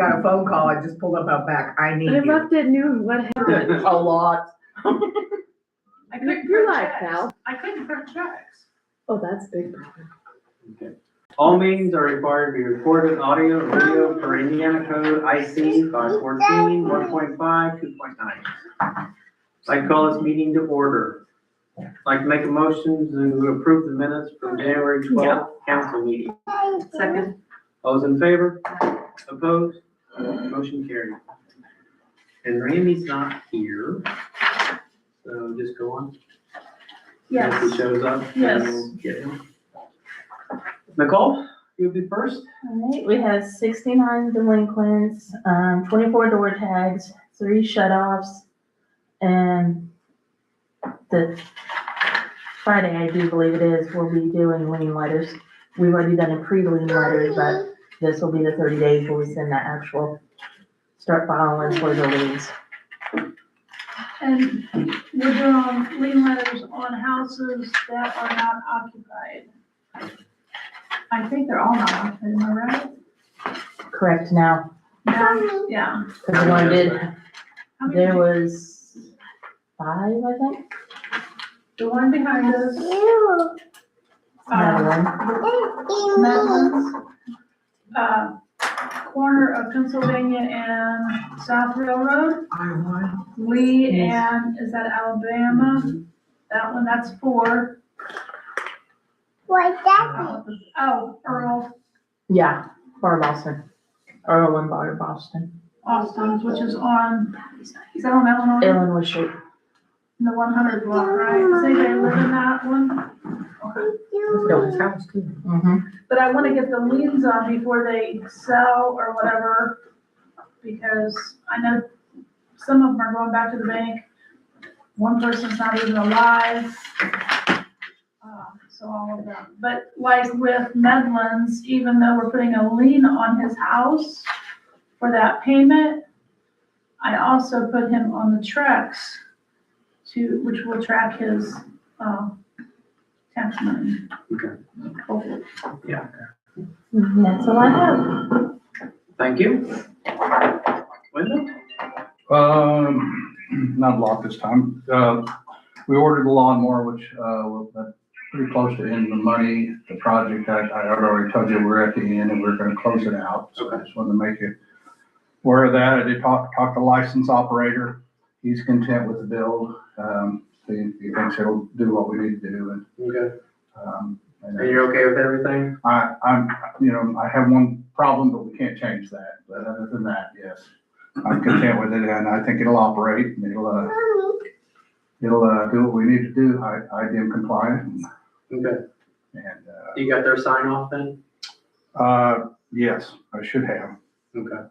got a phone call, I just pulled up out back, I need I you. left at noon, what happened? A lot. I couldn't You're print live, checks. pal. I couldn't print checks. Oh, that's a big problem. Okay. All meetings are required to be recorded, audio, and video per Indiana Code IC 514, 1.5, 2.9. I'd like to call this meeting to order. I'd like to make a motion to approve the minutes from January 12th council meeting. Second. All those in favor? Opposed? Motion carried. And Randy's not here, so just go on. If he shows up, then Yes. we'll get him. Nicole, you'll be first. All right, we have 69 delinquents, 24 door tags, 3 shut-offs, and the Friday, I do believe it is, we'll be doing lien letters. We've already done a pre-lien letters, but this will be the 30 days where we send that actual, start filing for the liens. And we're doing lien letters on houses that are not occupied. I think they're all not occupied, am I right? Correct now, Yeah. because the one did, How many- there was 5, I think. The one behind us. Another one. Medlands, corner of Pennsylvania and South Railroad. Lee and, is that Alabama? That one, that's 4. Oh, Earl Yeah, Bar Boston. Earl and Bar Boston. Austin's, which is on, is that on Illinois? Illinois Street. In the 100 block, right? Does anybody live in that one? No, his house too. Mm-hmm. But I wanna get the liens on before they sell or whatever, because I know some of them are going back to the bank. One person's not even alive. So all of that. But like with Medlands, even though we're putting a lien on his house for that payment, I also put him on the tracks which will track his, tax money. Okay. Hopefully. That's all I have. Thank you. Wyndham? Not a lot this time. We ordered a lawnmower, which, we're pretty close to ending the money. The project, I already told you, we're at the end and we're gonna close it out. So I just wanted to make you aware of that. I did talk to the license operator. He's content with the build. He thinks it'll do what we need to do and, Okay. and And you're okay with everything? I'm, I have one problem, but we can't change that. But other than that, yes, I'm content with it, and I think it'll operate, and it'll do what we need to do, IDM compliant, Okay. and, You got their sign off then? yes, I should have. Okay.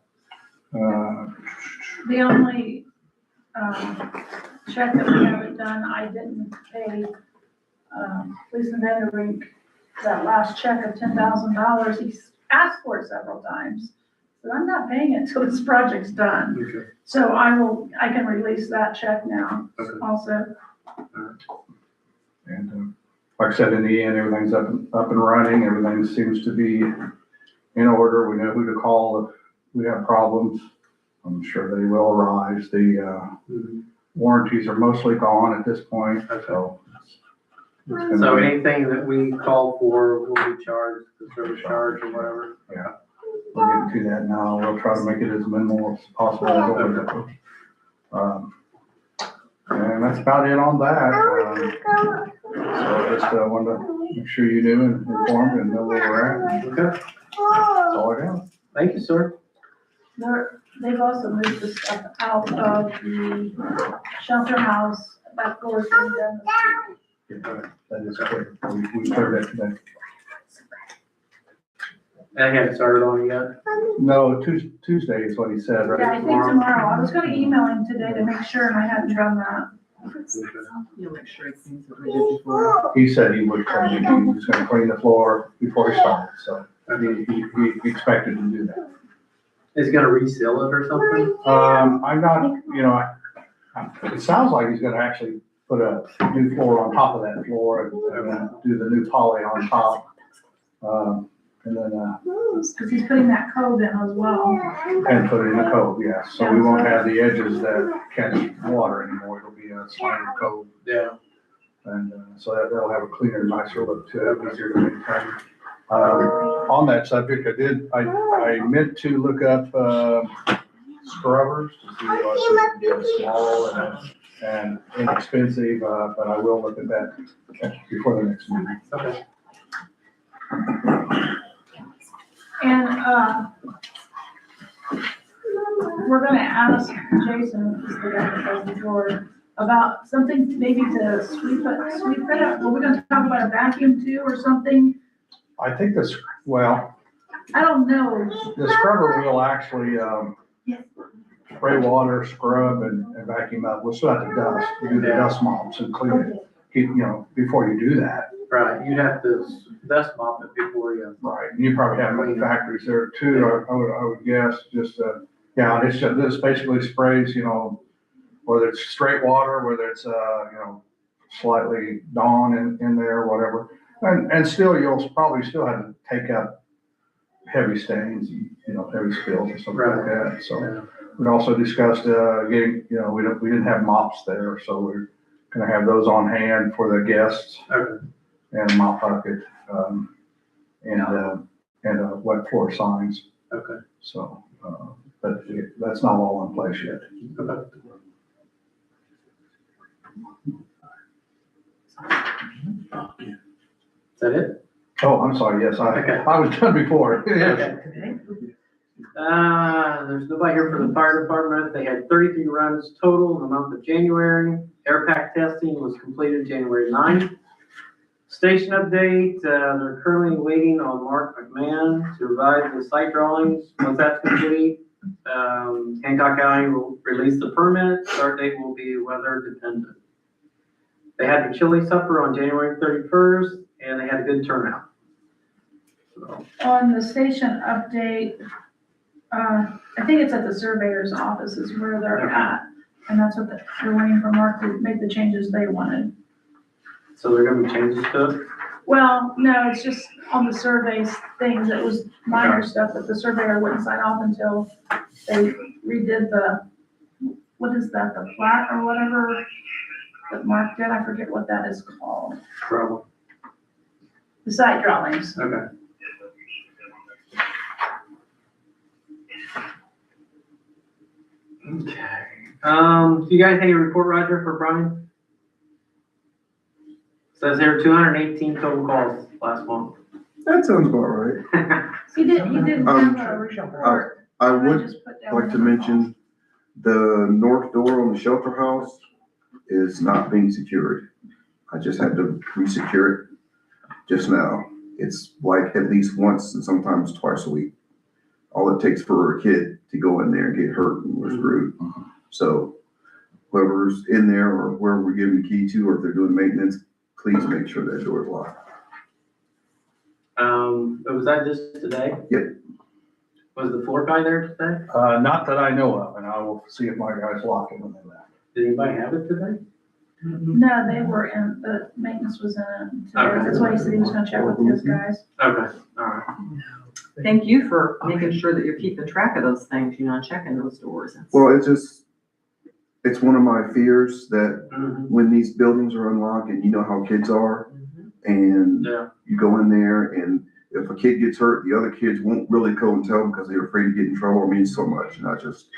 The only, check that we haven't done, I didn't pay, Lisa Vanderbrink that last check of $10,000. He's asked for it several times, but I'm not paying it until this project's done. Okay. So I can release that check now Okay. also. And, like I said, in the end, everything's up and running, everything seems to be in order, we know who to call if we have problems. I'm sure they will arise. The, warranties are mostly gone at this point, so. it's gonna So be- anything that we call for will be charged, the service charge or whatever? Yeah, we'll get to that now. We'll try to make it as minimal as possible. And that's about it on that. So just wanted to make sure you knew and informed and know where we're at. Okay. That's all I got. Thank you, sir. They've also moved the stuff out of the shelter house, back doors being done. That is clear. We cleared it today. I haven't started on it yet. No, Tuesday is what he said, Yeah, right? I think tomorrow. I was gonna email him today to make sure, and I hadn't done that. You'll make sure it's things that we did before. He said he would clean it. He was gonna clean the floor before he started, so he expected to do that. Is he gonna reseal it or something? I'm not, it sounds like he's gonna actually put a new floor on top of that floor and then do the new poly on top. And then, Because he's putting that code in as well. and put it in the cove, yes. So we won't have the edges that catch water anymore. It'll be a slanted cove. Yeah. And so that'll have a cleaner, nicer look to it, easier to maintain. On that subject, I meant to look up scrubbers to see what we can get small and inexpensive, but I will look at that before the next meeting. Okay. And, we're gonna ask Jason, who's the guy that does the drawer, about something maybe to sweep it up. Were we gonna talk about a vacuum too or something? I think well, I don't know. the scrubber will actually, spray water, scrub and vacuum up. We'll still have to dust, do the dust mops and clean it. Before you do that. Right, you'd have to dust mop it before you. Right, and you probably have many factories there too, I would guess, just, this basically sprays, whether it's straight water, whether it's, slightly Dawn in there, whatever. And still, you'll probably still have to take up heavy stains, heavy spills and stuff like that, so. Yeah. We also discussed, getting, we didn't have mops there, so we're gonna have those on hand for the guests. Okay. And a mop bucket, and wet floor signs. Okay. So, but that's not all in place yet. Okay. Is that it? Oh, I'm sorry, yes, Okay. I was done before. Yes. Okay. There's nobody here for the fire department. They had 33 runs total in the month of January. Air pack testing was completed January 9th. Station update, they're currently waiting on Mark McMahon to revise the site drawings. Once that's complete, Hancock County will release the permit. Start date will be weather dependent. They had the chili supper on January 31st, and they had a good turnout. So, On the station update, I think it's at the surveyor's office is where they're at. And that's what they're waiting for Mark to make the changes they wanted. so they're gonna be changes to it? Well, no, it's just on the surveys things. It was minor stuff that the surveyor wouldn't sign off until they redid what is that, the plat or whatever that Mark did? I forget what that is called. Probably. The site drawings. Okay. Okay. Do you guys have any report, Roger, for Brian? Says here 218 total calls last month. That sounds about right. He didn't have a report. I would just put down like to the mention the north door on the shelter house is not being secured. I just had to re-secure it just now. It's like at least once and sometimes twice a week. All it takes for a kid to go in there and get hurt and we're screwed. So whoever's in there or whoever we're giving the key to, or if they're doing maintenance, please make sure that door is locked. But was that just today? Yep. Was the floor guy there today? Not that I know of, and I will see if my guys lock it when they left. Did anybody have it today? No, they were in, the maintenance was in it. Okay. That's why he said he was gonna check with his guys. Okay, all right. Thank you for making sure that you're keeping track of those things, and checking those doors. Well, it's one of my fears that Mhm. when these buildings are unlocked and you know how kids are, and Yeah. you go in there and if a kid gets hurt, the other kids won't really go and tell them because they're afraid to get in trouble. It means so much. And I just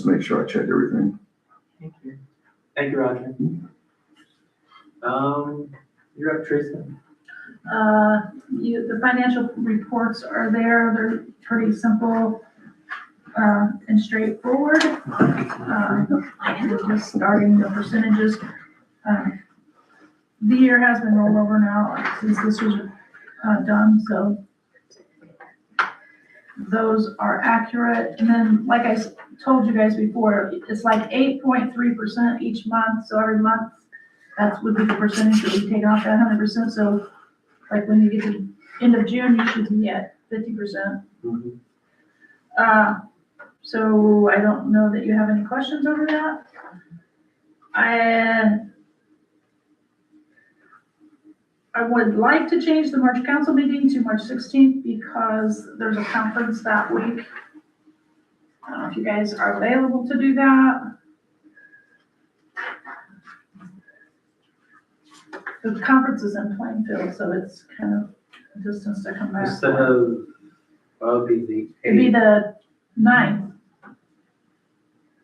make sure I check everything. Thank you. Thank you, Roger. You're up, Teresa. The financial reports are there. They're pretty simple, and straightforward. We're just starting the percentages. The year has been rolled over now since this was, done, so those are accurate. And then, like I told you guys before, it's like 8.3% each month. So every month, that would be the percentage that we take off that 100%. So like when you get to end of June, you should be at 50%. So I don't know that you have any questions over I would like to change the March council meeting to March 16th because there's a conference that week. I don't know if you guys are available to do that. The conference is in Plainfield, so it's kind of a distance to come back. Instead of, well, it'd be It'd be the the 9th.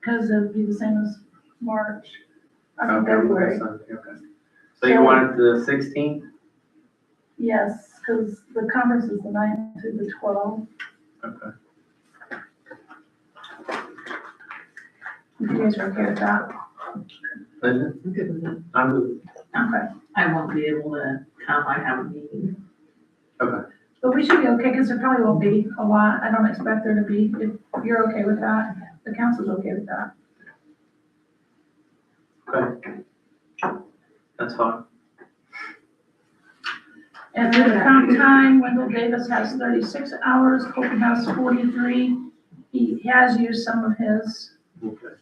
Because it'd be the same as March, I mean, February. Okay. So you want it the 16th? Yes, because the conference is the 9th to the 12th. Okay. If you guys are okay with that. Linda? I'm good with it. I'm good. Okay. I won't be able to come, I have a meeting. But we should be okay, because there probably won't be a lot. I don't expect there to be, if you're okay with that, the council's okay with that. Okay. That's fine. And then the comp time, Wendell Davis has 36 hours, Colton has 43. He has used some of his. Okay.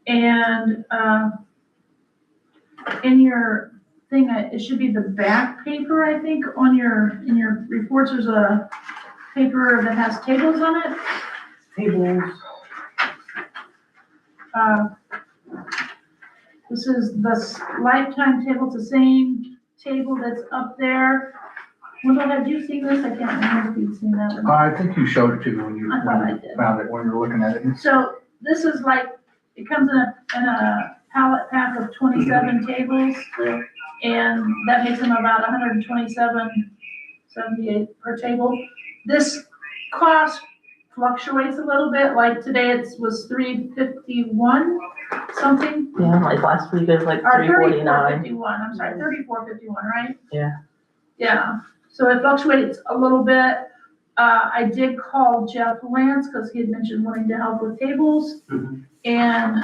And, in your thing, it should be the back paper, I think, in your reports, there's a paper that has tables on it. Tables. This is the lifetime table, it's the same table that's up there. Wendell, have you seen this? I can't remember if you've seen that one. I think you showed it to me when you I thought I did. found it, when you were looking at it. So this is like, it comes in a pallet pack of 27 tables. Yeah. And that makes them about 127.78 per table. This cost fluctuates a little bit, like today it was $351 something, Yeah, like last week it was like or $349. $34.51, I'm sorry, $34.51, right? Yeah. Yeah, so it fluctuates a little bit. I did call Jeff Lance, because he had mentioned wanting to help with tables. Mhm. And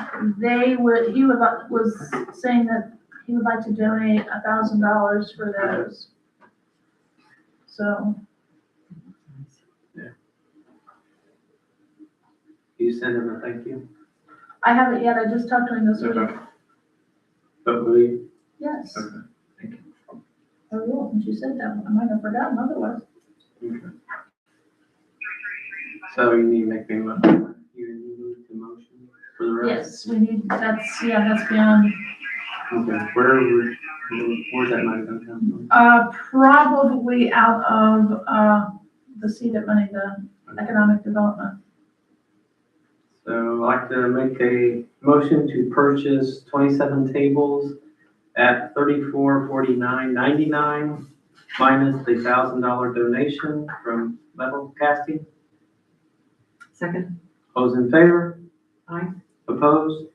was saying that he would like to donate $1,000 for those. So, You send him a thank you? I haven't yet, I just talked to him this week. Okay. But we, Yes, okay, thank you. I will, since you said that, I might have forgotten otherwise. Okay. So you need to make me, you need the motion for the rest? Yes, we need, that's beyond, Okay, where's that money gonna come probably out of, the CEDAP money, the from? economic development. So I'd like to make a motion to purchase 27 tables at $3449.99 minus the $1,000 donation from Metal Casting. Second. Those in favor? Aye. Opposed?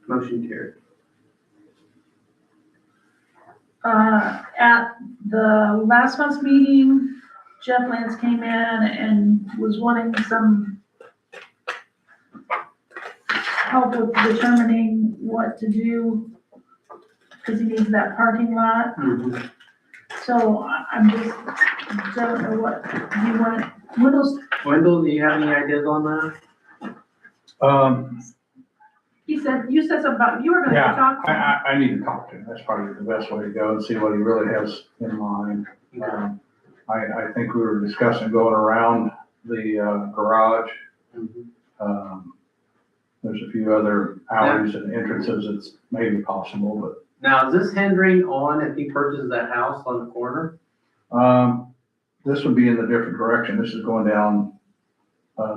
Motion carried. At the last month's meeting, Jeff Lance came in and was wanting some help with determining what to do, because he needs that parking lot. So I'm just, don't know what you want, Wendell, do you have any ideas on that? you said something about, you were gonna Yeah, talk to him. I need to talk to him. That's probably the best way to go and see what he really has in mind. I think we were discussing going around the garage. There's a few other alleys and entrances that's maybe possible, but Now, is this hindering on if he purchases that house on the corner? this would be in the different direction. This is going down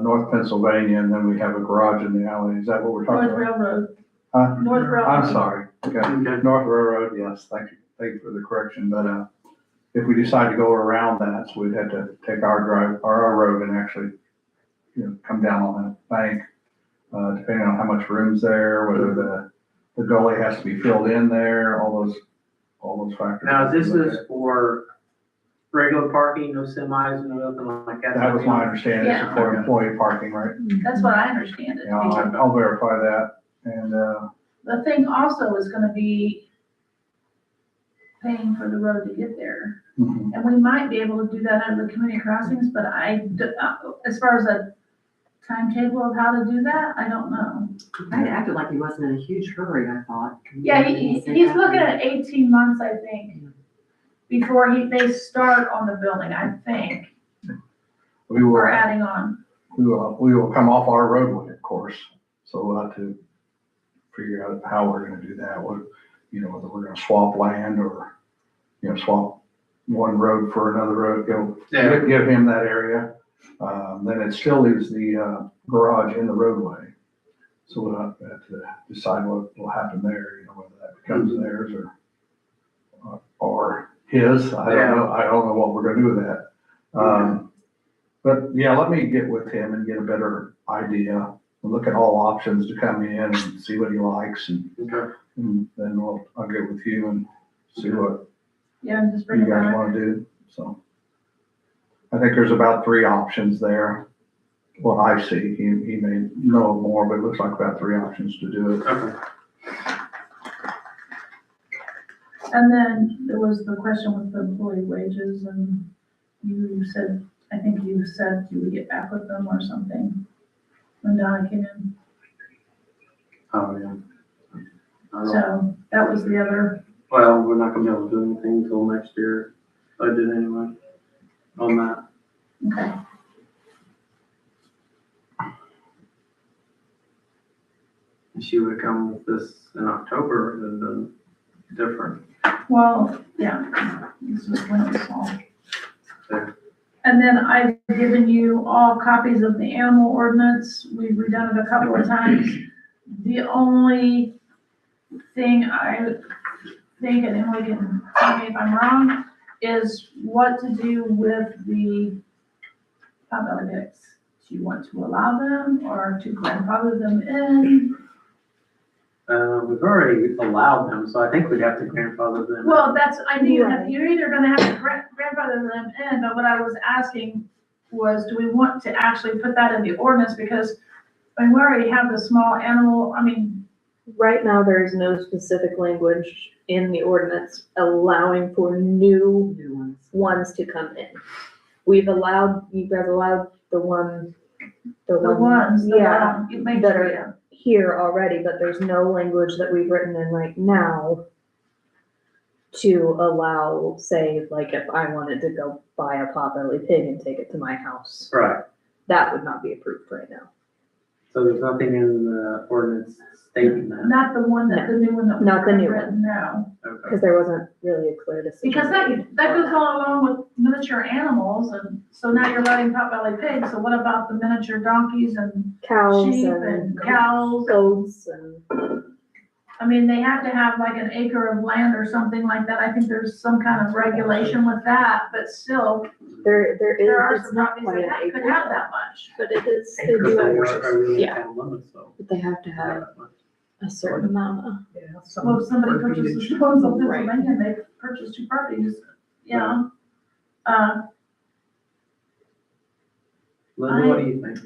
North Pennsylvania, and then we have a garage in the alley. Is that what we're talking North about? Railroad, Huh? North Railroad. I'm sorry. Okay. Okay. North Railroad, yes, thank you for the correction, but, if we decide to go around that, so we'd have to take our road and actually, come down on that bank, depending on how much room's there, whether the gully has to be filled in there, all those factors. Now, this is for regular parking, no semis, no nothing like that? That was my understanding, this is for employee parking, right? That's what I understand it. Yeah, I'll verify that, and, The thing also is gonna be paying for the road to get there. mhm. And we might be able to do that under the community crossings, but as far as a timetable of how to do that, I don't know. I acted like he wasn't in a huge hurry, I thought. Yeah, he's looking at 18 months, I think, before they start on the building, I think, We will, or adding on. we will come off our roadway, of course, so we'll have to figure out how we're gonna do that, what, whether we're gonna swap land or, swap one road for another road, Yeah. give him that area. Then it still leaves the, garage in the roadway. So we'll have to decide what will happen there, whether that becomes theirs or his. I don't know what we're gonna do with that. But yeah, let me get with him and get a better idea and look at all options to come in and see what he likes and Okay. then I'll get with you and see what Yeah, and just bring you it guys back. wanna do, so. I think there's about 3 options there, what I see, he may know more, but it looks like about 3 options to do it. Okay. And then there was the question with the employee wages, and you said, I think you said you would get back with them or something when Donna came in. Oh, yeah. I don't- So that was the other, Well, we're not gonna be able to do anything until next year, budget anyway, on that. okay. If she would've come with this in October, it would've been different. Well, yeah, this was when it was small. There. And then I've given you all copies of the animal ordinance. We've redone it a couple of times. The only thing I think, and Emily can tell me if I'm wrong, is what to do with the potbelly pigs. Do you want to allow them or to grandfather them in? We've already allowed them, so I think we'd have to grandfather them. Well, that's, I knew Right. you're either gonna have to grandfather them in, but what I was asking was, do we want to actually put that in the ordinance? Because, I mean, we already have the small animal, I mean, Right now, there is no specific language in the ordinance allowing for new New ones. ones to come in. You guys allowed the ones, yeah, it makes that it, are here already, but there's no language that we've written in right now to allow, say, like if I wanted to go buy a potbelly pig and take it to my house, Right, that would not be approved right now. so there's nothing in the ordinance stating that. not the one that, the new one that we Not the new written, no. Okay. Because there wasn't really a clear decision. Because that goes all along with miniature animals, and so now you're letting potbelly pigs, so what about the miniature donkeys and Cows sheep and and cows? goats and, I mean, they have to have like an acre of land or something like that. I think there's some kind of regulation with that, but still, there there are is, it's some not properties quite that an could have acre, that much. but it is, they Because do they have, are really yeah. kind of limits, so. but they have to have a certain amount of. Well, if somebody purchases homes in Pennsylvania, and they purchase 2 properties, you know? Linda, what do you think?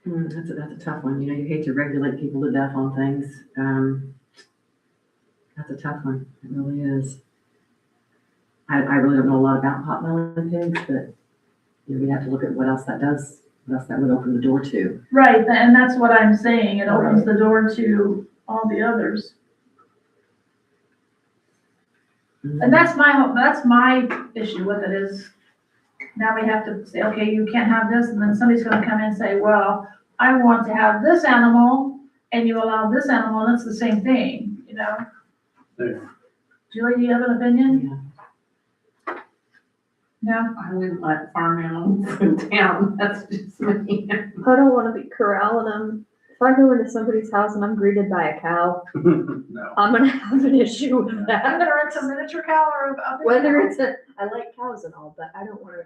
That's a tough one. You hate to regulate people to death on things. That's a tough one. It really is. I really don't know a lot about potbelly pigs, but we have to look at what else that does, what else that would open the door to. Right, and that's what I'm saying. It opens the door to all the others. And that's my issue with it is, now we have to say, okay, you can't have this, and then somebody's gonna come in and say, well, I want to have this animal, and you allow this animal, and it's the same thing, you know? Yeah. Julie, do you have an opinion? Yeah. No? I wouldn't let farm animals in town, that's just me. I don't wanna be corralling them. If I go into somebody's house and I'm greeted by a cow, No. I'm gonna have an issue with that. Whether it's a miniature cow or a big Whether cow. it's I like cows and all, but I don't wanna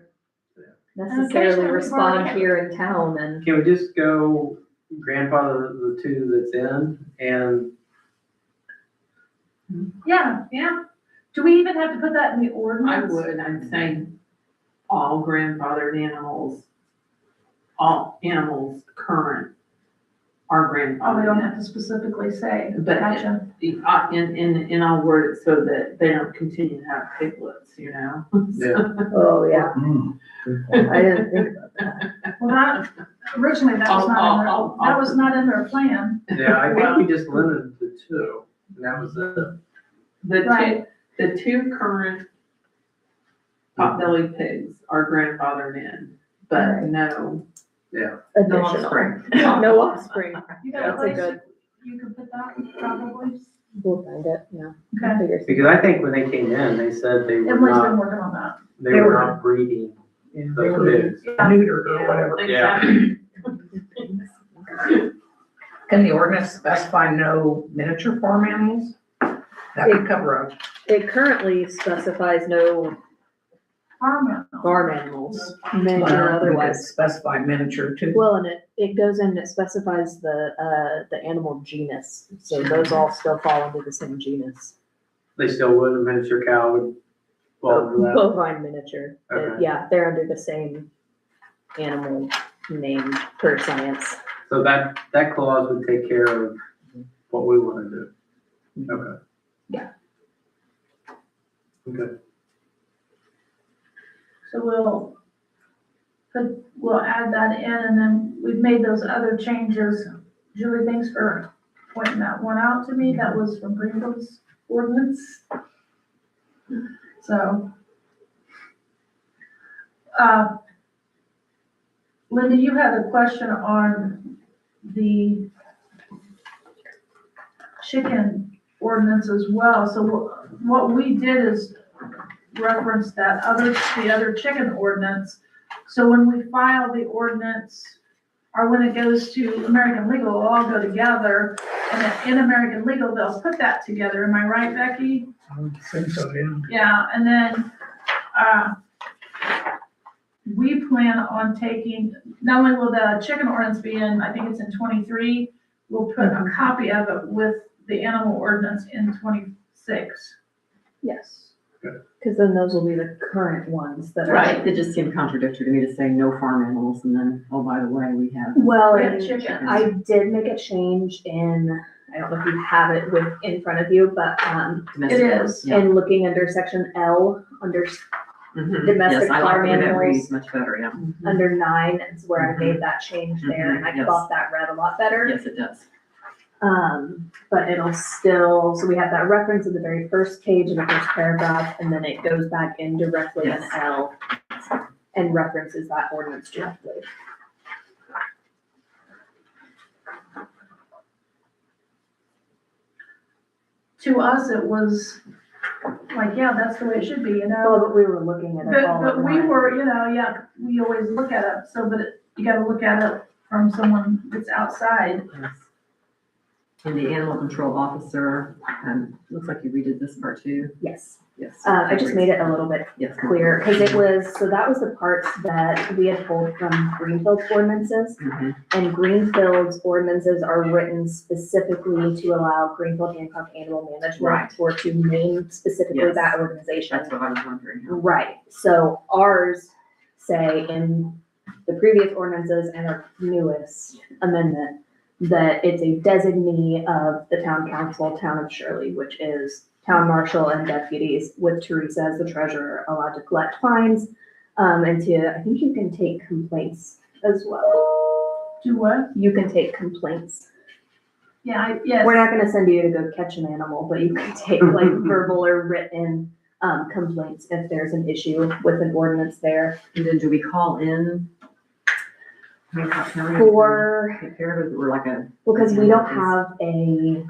occasionally necessarily we've respond already- here in town and. Can we just go grandfather the 2 that's in and, Yeah, yeah. Do we even have to put that in the I ordinance? would, I'd say all grandfathered animals, all animals current are Oh, we grandfathered. don't have to specifically say, But- gotcha. And I'll word it so that they don't continue to have piglets, you know? yeah, Oh, yeah, Hmm. I didn't think about that. Well, that, originally, that was not in their, that was not in their plan. yeah, I think we just limited to 2, and that was it. Right. The two current potbelly pigs are grandfathered in, but no. Additional, Yeah. no offspring. You got a That's a place good, you could put that, probably? we'll find it, yeah. Okay. Figure some- Because I think when they came in, they said they were Emily's been not, working on that. they were not breeding those pigs. Neutered or whatever. Yeah. Can the ordinance specify no miniature farm animals? That would cover It currently specifies no Farm animal. farm animals, a, miniature or we could otherwise. specify miniature too. Well, and it goes in, it specifies the animal genus, so those all still fall under the same genus. They still would, a miniature cow would fall into that. Bovine miniature, Okay. yeah, they're under the same animal name per science. So that clause would take care of what we want to do. Okay. Yeah. Okay. So we'll add that in, and then we've made those other changes. Julie, thanks for pointing that one out to me. That was from Greenville's ordinance. So, Linda, you had a question on the chicken ordinance as well. So what we did is reference the other chicken ordinance. So when we file the ordinance, or when it goes to American Legal, it'll all go together. And then in American Legal, they'll put that together. Am I right, Becky? I would think so, yeah. Yeah, and then, we plan on taking, not only will the chicken ordinance be in, I think it's in 23, we'll put a copy of it with the animal ordinance in 26. Yes. Good. Because then those will be the current ones that are. Right, it just seemed contradictory to me to say no farm animals and then, oh, by the way, we have. Well, We have and chickens. I did make a change in, I don't know if you have it in front of you, but, domestic It ones, is. yeah. in looking under section L, under Mhm. domestic Yes, I like farm the way that animals. reads much better, yeah. under 9 is where I made that change there, and I Mhm, yes. thought that read a lot better. Yes, it does. But it'll still, so we have that reference in the very first page in the first paragraph, and then it goes back in directly in Yes. L and references that ordinance directly. To us, it was like, yeah, that's the way it should be, you know? Well, but we were looking at it all at But we once. were, yeah, we always look at it, so, but you gotta look at it from someone that's outside. Yes. And the animal control officer, looks like you redid this part too. Yes, Yes. I just made it a little bit Yes. clear, because it was, so that was the parts that we had pulled from Greenfield's ordinances. Mhm. And Greenfield's ordinances are written specifically to allow Greenfield Hancock Animal Management Right. or to name specifically Yes. that organization. That's what I was wondering. Right, so ours say in the previous ordinances and our newest amendment that it's a designee of the town council, town of Shirley, which is town marshal and deputies with Teresa as the treasurer allowed to collect fines. And I think you can take complaints as well. Do what? You can take complaints. Yeah, yes. We're not gonna send you to go catch an animal, but you can take like verbal or written complaints if there's an issue with an ordinance there. And then do we call in? Hancock County? For, Take care of it, or like a. because we don't have a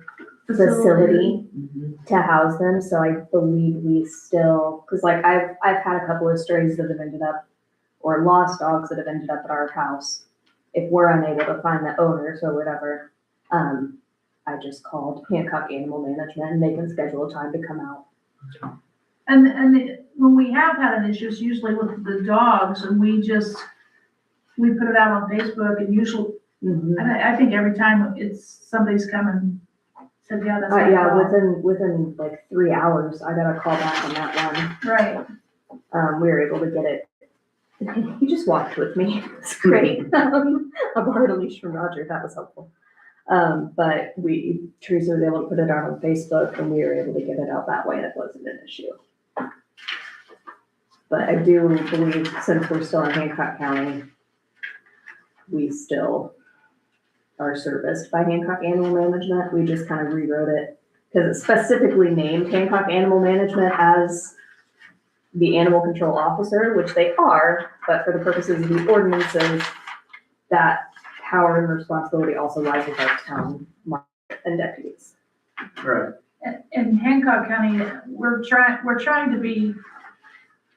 facility Mhm. to house them, so I believe we still, because like I've had a couple of strays that have ended up, or lost dogs that have ended up at our house. If we're unable to find the owners or whatever, I just called Hancock Animal Management and they can schedule a time to come out. And when we have had an issue, it's usually with the dogs, and we put it out on Facebook, and usually, Mm-hmm. and I think every time it's, somebody's come and said, yeah, that's. my Yeah, dog. within like 3 hours, I got a call back on that Right, one. We were able to get it. He just walked with me. It's great. I borrowed a leash from Roger. That was helpful. But Teresa was able to put it out on Facebook and we were able to get it out that way. It wasn't an issue. But I do believe since we're still in Hancock County, we still are serviced by Hancock Animal Management. We just kind of rewrote it because it specifically named Hancock Animal Management as the animal control officer, which they are, but for the purposes of the ordinances, that power and responsibility also lies with our town marshal and deputies. Right. In Hancock County, we're trying to be,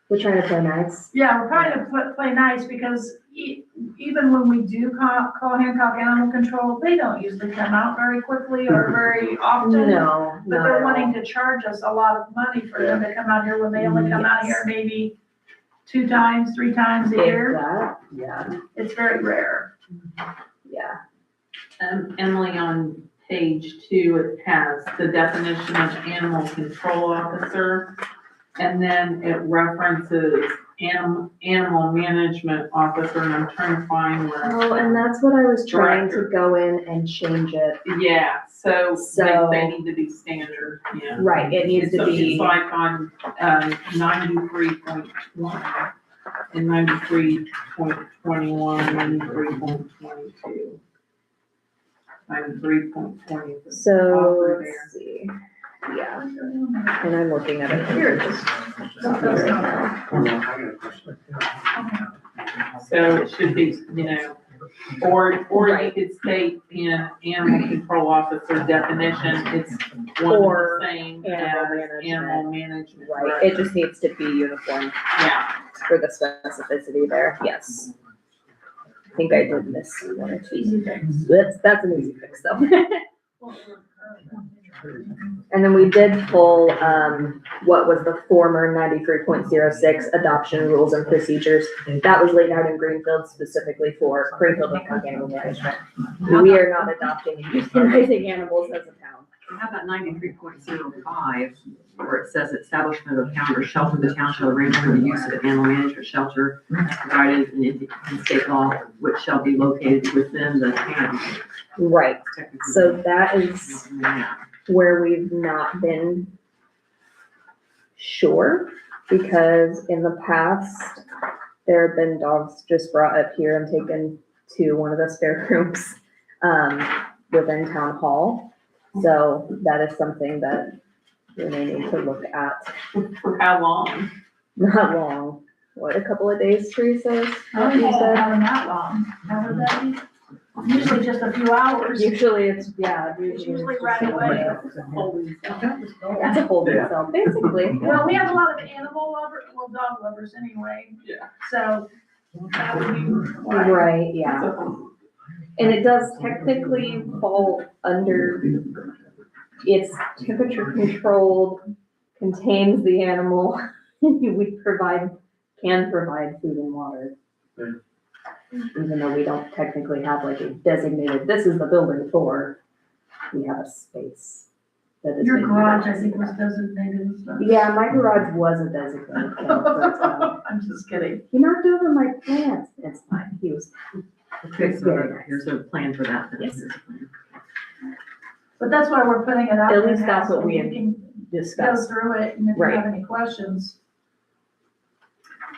We're trying to play nice. yeah, we're trying to play nice because even when we do call Hancock Animal Control, they don't usually come out very quickly or very often. No, But they're wanting to charge us a lot of money for them to come out here when they only come out here maybe 2 times, 3 times a year. Yeah, It's very rare. yeah. Emily, on page 2, it has the definition of animal control officer, and then it references animal management officer, and I'm trying to find where. Oh, and that's what I was trying to Director. go in and change it. Yeah, so So- they need to be standard, yeah. Right, it needs to be. It's like on 93.1 and 93.21, 93.22. 93.20. So, Offer let's see, yeah, and I'm looking at it here, just. So it should be, or you could state in animal control officer definition, it's one Or of the same animal as management. animal management. Right, it just needs to be uniform Yeah, for the specificity there, yes. I think I did miss one or two. That's an easy fix though. And then we did pull, what was the former 93.06 adoption rules and procedures. That was laid out in Greenfield specifically for Greenfield Hancock Animal Management. We are not adopting and euthanizing animals as a town. How about 93.05, where it says establishment of pound or shelter, the town shall arrange for the use of an animal management shelter provided in state law, which shall be located within the town. Right, Technically, so that is yeah. where we've not been sure, because in the past, there have been dogs just brought up here and taken to one of the spare rooms, within town hall. So that is something that we may need to look at. for how long? Not long, what, a couple of days, Teresa? I don't know having that long. How would that be? Usually just a few hours. Usually it's, yeah. It's usually right away. It's a holding cell, basically. Well, we have a lot of animal lovers, well, dog lovers anyway. Yeah. So that would be why. Right, yeah. And it does technically fall under, it's temperature controlled, contains the animal. We can provide food and water. Right. Even though we don't technically have like a designated, this is the building for, we have a space. That is. Your been garage, I utilized. think, was designated and stuff. Yeah, my garage was a designated, but, I'm just kidding. he knocked over my plants, it's fine, he was. Okay, so Very nice. here's a plan for that. then. Yes. Here's a plan. But that's why we're putting it out. At there least now, that's what so we you had can go Discussed. through it, and if you Right. have any questions.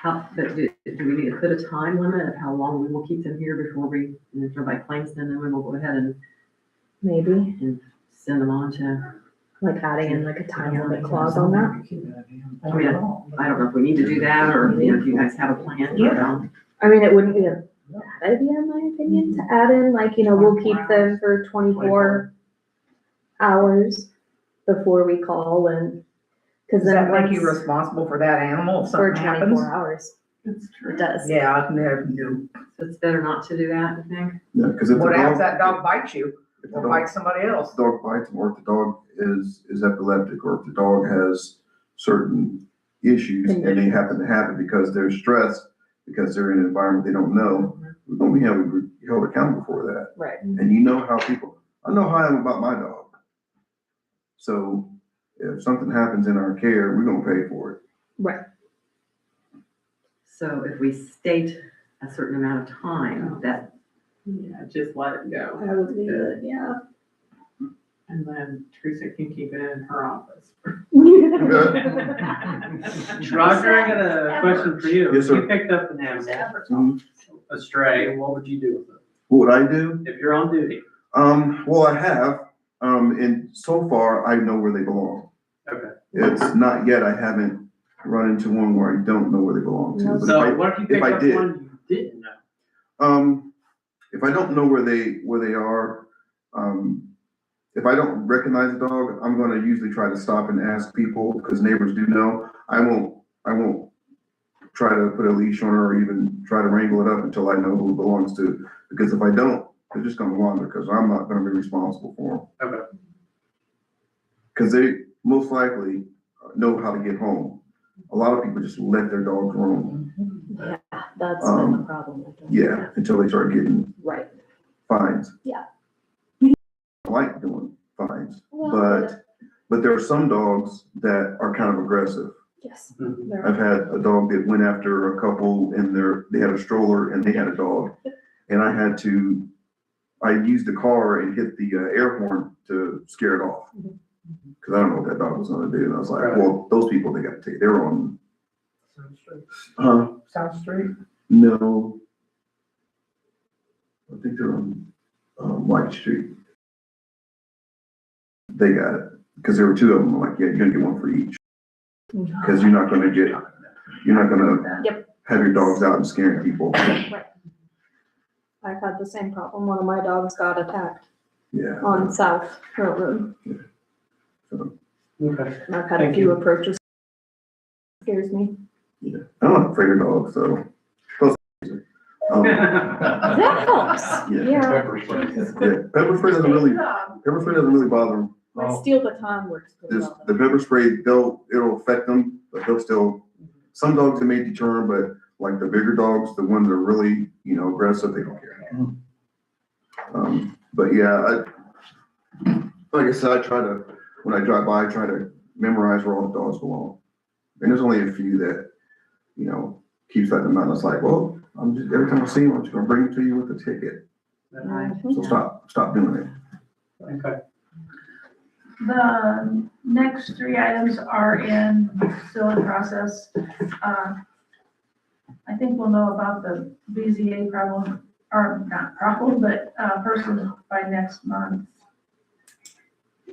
But do we need to put a time limit of how long we will keep them here before we, and if nobody claims them, then we will go ahead and Maybe, send them on to, like adding in like a time limit clause on that. I mean, I don't know if we need to do that, or, if you guys have a plan. Yeah. I mean, it wouldn't be a bad idea, in my opinion, to add in, like, we'll keep them for 24 hours before we call and, cause Does then that make you once- responsible for that animal if for something happens? 24 hours. It's true. It does. Yeah, no. So it's better not to do that, I think. Yeah, because if the What happens if dog, that dog bites you if the or dog, bites somebody else? if the dog bites, or if the dog is epileptic, or if the dog has certain issues and they happen to have it because they're stressed, because they're in an environment they don't know, we're gonna be held accountable for that. Right. And you know how people, I know how I am about my dog. So if something happens in our care, we're gonna pay for it. Right. So if we state a certain amount of time, that, Yeah, just let it go. That would be good, yeah. And then Teresa can keep it in her office. Roger, I got a question for you. Yes, sir. If you picked up an animal, a stray, what would you do with it? What would I do? If you're on duty? Well, I have, And so far, I know where they belong. Okay. It's not yet, I haven't run into one where I don't know where they belong to. But So what if you pick I up did- one you didn't know? If I don't know where they are, if I don't recognize the dog, I'm gonna usually try to stop and ask people, because neighbors do know. I won't try to put a leash on her or even try to wrangle it up until I know who it belongs to. Because if I don't, they're just gonna wander, because I'm not gonna be responsible for them. Okay. Because they most likely know how to get home. A lot of people just let their dogs roam, Yeah, that's been the problem with them. yeah, until they start getting Right. fines. Yeah. I like doing fines, but there are some dogs that are kind of aggressive. Yes. Mhm. I've had a dog that went after a couple and they had a stroller and they had a dog. And I used the car and hit the air horn to scare it off. Cause I don't know what that dog was gonna do. And I was like, well, those people, they gotta take, they're on, South Street? no. I think they're on, White Street. They got it, cause there were two of them. I'm like, yeah, you're gonna get one for each. Cause you're not gonna Yep. have your dogs out and scaring people. Right. I've had the same problem. One of my dogs got attacked Yeah. on South Railroad. Okay. And I've had Thank a few you. approaches. Scares me. Yeah. I'm not afraid of dogs, so. Plus, That helps. Yeah. Pepper spray. yeah, pepper spray doesn't really bother them. My steel baton works pretty This, well. the pepper spray, it'll affect them, but they'll still, some dogs it may deter, but like the bigger dogs, the ones that are really, aggressive, they don't care. But yeah, like I said, when I drive by, I try to memorize where all the dogs belong. And there's only a few that, keeps letting them out. It's like, well, every time I see them, I'm just gonna bring them to you with a ticket. So stop doing it. Okay. The next three items are still in process. I think we'll know about the BZA problem, or not problem, but, person by next month.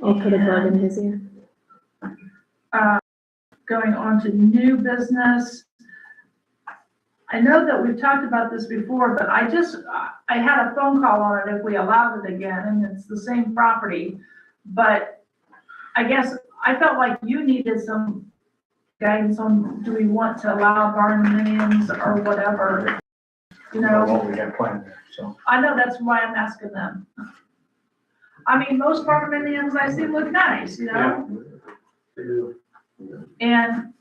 I'll put a bug in his ear. Going on to new business. I know that we've talked about this before, but I had a phone call on it if we allowed it again, and it's the same property. But I guess I felt like you needed some guidance on, do we want to allow barndominiums or whatever? What we got planned there, so. I know, that's why I'm asking them. I mean, most barndominiums I see look nice, And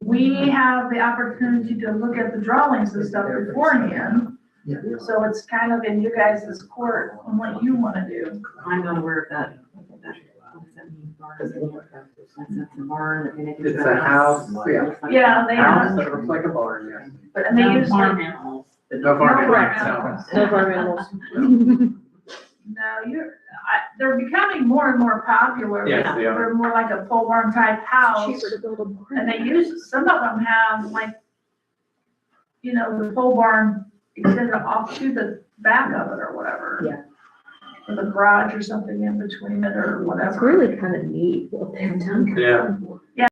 we have the opportunity to look at the drawings and stuff beforehand. So it's kind of in you guys' court on what you want to do. I'm not aware of that. What does that mean, barn? That's a barn. I mean, It's a house, yeah. Yeah, they House have, that looks like a barn, yes. but and they use Farm like, animals. No farm No animals, no. No farm animals. no, they're becoming more and more popular. Yes, they are. They're more like a pole barn type house. Cheaper to build a barn. And they use, some of them have like, the pole barn extended off to the back of it or whatever. Yeah. With a garage or something in between it or It's whatever. really kind of neat what they've done. Yeah.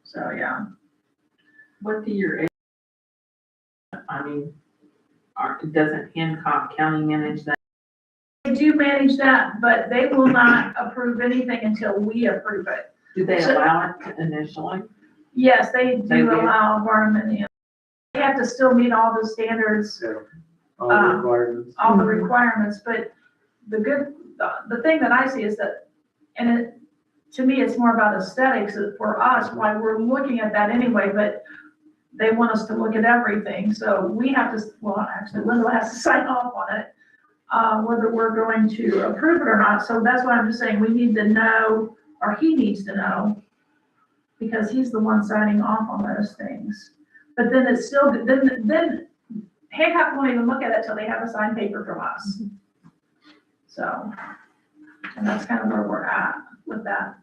So, yeah. What do your, doesn't Hancock County manage that? They do manage that, but they will not approve anything until we approve it. Do they So- allow it initially? Yes, they They do do? allow barndominium. They have to still meet all the standards, All the requirements. all the requirements, but the thing that I see is that, to me, it's more about aesthetics for us, why we're looking at that anyway, but they want us to look at everything, so we have to, well, actually, Linda has to sign off on it, whether we're going to approve it or not, so that's why I'm just saying, we need to know, or he needs to know, because he's the one signing off on those things. But then it's still, then Hancock won't even look at it till they have a signed paper from us. So, and that's kind of where we're at with that.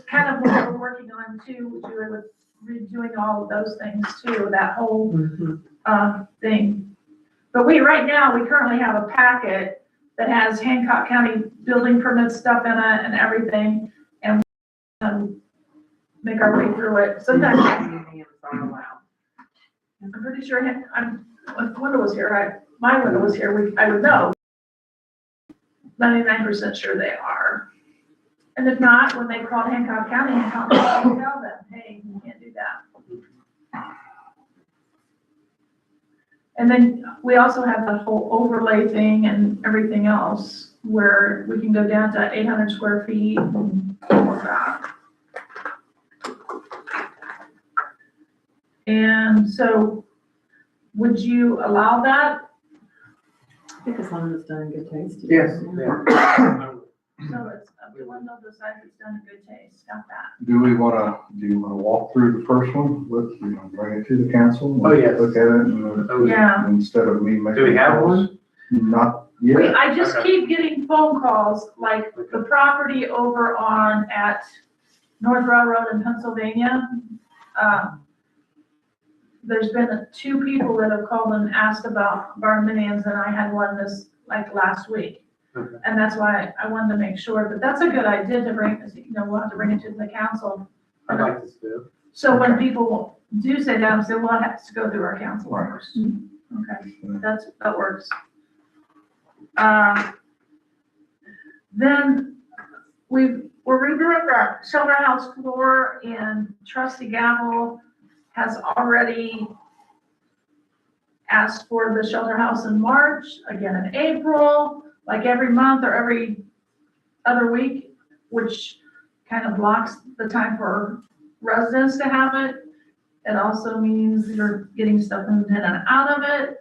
Kind of what we're working on too, with redoing all of those things too, that whole thing. But right now, we currently have a packet that has Hancock County building permit stuff in it and everything, and make our way through it. Sometimes, Museums are allowed. I'm pretty sure, if window was here, my window was here, I would know. 99% sure they are. And if not, when they call Hancock County, Hancock County will tell them, hey, you can't do that. And then we also have the whole overlay thing and everything else where we can go down to 800 square feet and all of that. And so would you allow that? I think as long as it's done in good taste. Yes. So it's up to Wendell to decide if it's done in good taste. Got that? Do you wanna walk through the first one with, bring it to the council? Oh, yes. Look at it and, Oh, Yeah. instead of me making. Do we have calls. one? Not Wait, yet. I just Okay. keep getting phone calls, like the property over at North Railroad in Pennsylvania. There's been 2 people that have called and asked about barndominiums, and I had one last week. Okay. And that's why I wanted to make sure, but that's a good idea to bring, we'll have to bring it to the council. I'd like this too. So when people do say that, I'm saying, well, it has to go through our council Right. first. Okay, that works. Then we're redoing the shelter house floor, and Trustee Gavel has already asked for the shelter house in March, again in April, like every month or every other week, which kind of blocks the time for residents to have it. It also means you're getting stuff moved in and out of it.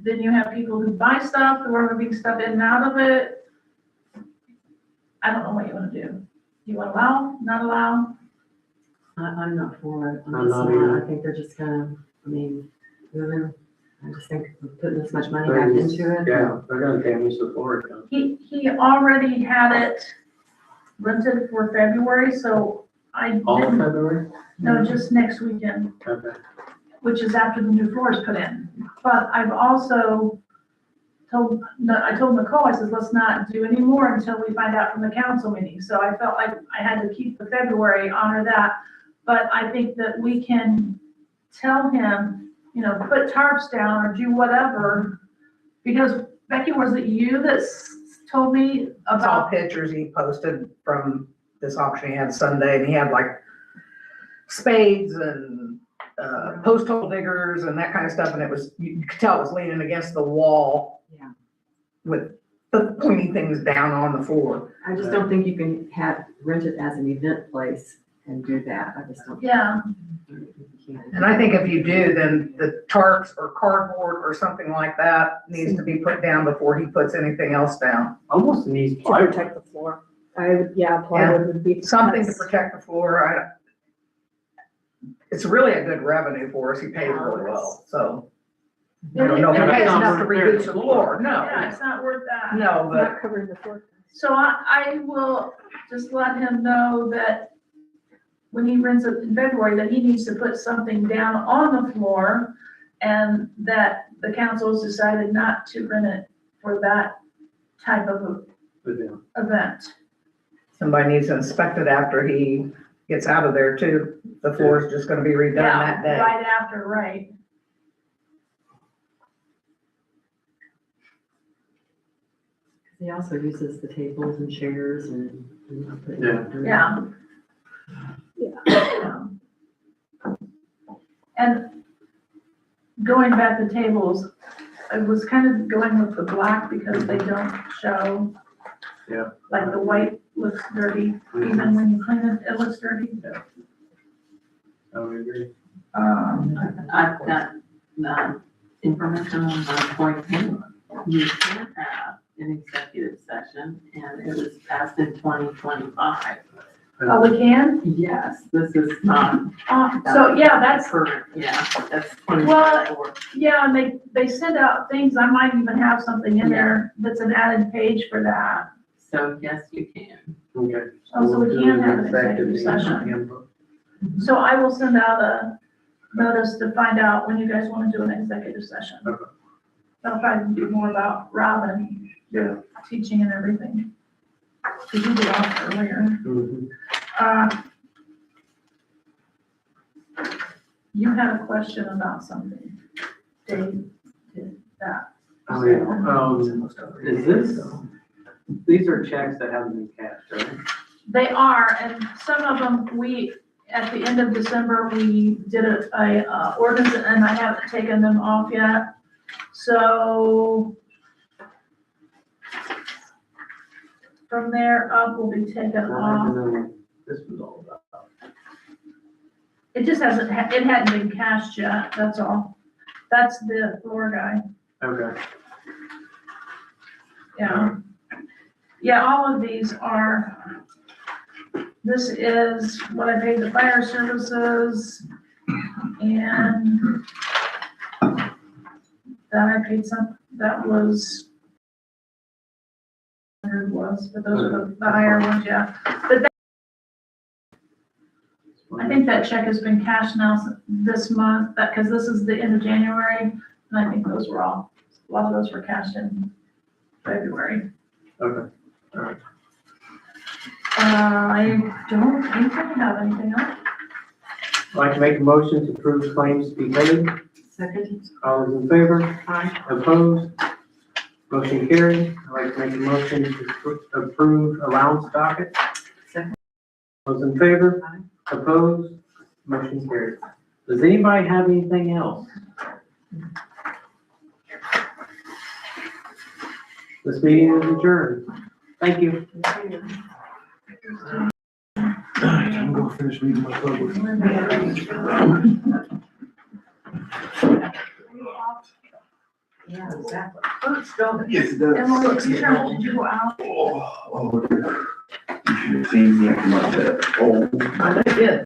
Then you have people who buy stuff, who are moving stuff in and out of it. I don't know what you want to do. Do you want to allow, not allow? I'm not for it. I'm on this not one. either. I think they're just gonna, I just think we're putting this much money back into it. Yeah, they're gonna damage the floor. He already had it rented for February, so I All of didn't, February? no, just next weekend, Okay. which is after the new floor is put in. But I've also I told Nicole, I said, let's not do any more until we find out from the council meeting. So I felt like I had to keep the February, honor that. But I think that we can tell him, put tarps down or do whatever. Because Becky, was it you that told me It's all about, pictures he posted from this auction he had Sunday, and he had like spades and post hole diggers and that kind of stuff, and you could tell it was leaning against the wall. Yeah. With the pointy things down on the floor. I just don't think you can rent it as an event place and do that. I just don't. yeah, think you can. And I think if you do, then the tarps or cardboard or something like that needs to be put down before he puts anything else down. Almost needs To plywood. protect the floor. Plywood would be. Something to nice. protect the floor. It's really a good revenue for us. He pays really well, so. I don't know if he pays enough to reduce the floor, yeah, no, it's not worth that. no, but Not covering the floor. So I will just let him know that when he rents it in February, that he needs to put something down on the floor, and that the council has decided not to rent it for that type of event. somebody needs to inspect it after he gets out of there too. The floor is just gonna be redone that day. Right after, right. He also uses the tables and chairs and. Yeah. Yeah. And going back to tables, I was kind of going with the black because they don't show. Yeah. Like the white looks dirty, even when you clean it, it looks dirty. I would agree. I've got the information on the point payment. You can have an executive session, and it was passed in 2025. Oh, we can? Yes, this is not. So, yeah, that's, Current, yeah, that's Well, 2024. yeah, and they send out things, I might even have something in there that's an added page for that. So yes, you can. Okay. Oh, so we We'll can do have an an executive session. handbook. So I will send out a notice to find out when you guys want to do an executive session. That'll probably be more about Robin Yeah. teaching and everything. Cause you did off earlier. Mhm. You had a question about something. Dave did that. Oh, yeah. Is this, these are checks that haven't been cashed, right? They are, and some of them, at the end of December, we did a ordinance, and I haven't taken them off yet. So from there up will be taken I don't off. know what this was all about. It just hasn't, it hadn't been cashed yet, that's all. That's the floor guy, Okay. yeah. Yeah, all of these are, this is what I paid the fire services, and that I paid some, that was, but those are the higher ones, yeah. But that, I think that check has been cashed now this month, because this is the end of January, and I think those were all, a lot of those were cashed in February. Okay, all right. I don't think I have anything else. I'd like to make a motion to approve claims to be paid. Second? All those in favor? Aye. Opposed? Motion carried. I'd like to make a motion to approve allowance docket. Second. Those in favor? Aye. Opposed? Motion carried. Does anybody have anything else? This meeting is adjourned. Thank you. I'm gonna finish reading my public. Yeah, exactly. Yes, it does. Emily, did you go out? Oh, you should have seen me at my bed. Oh. I did.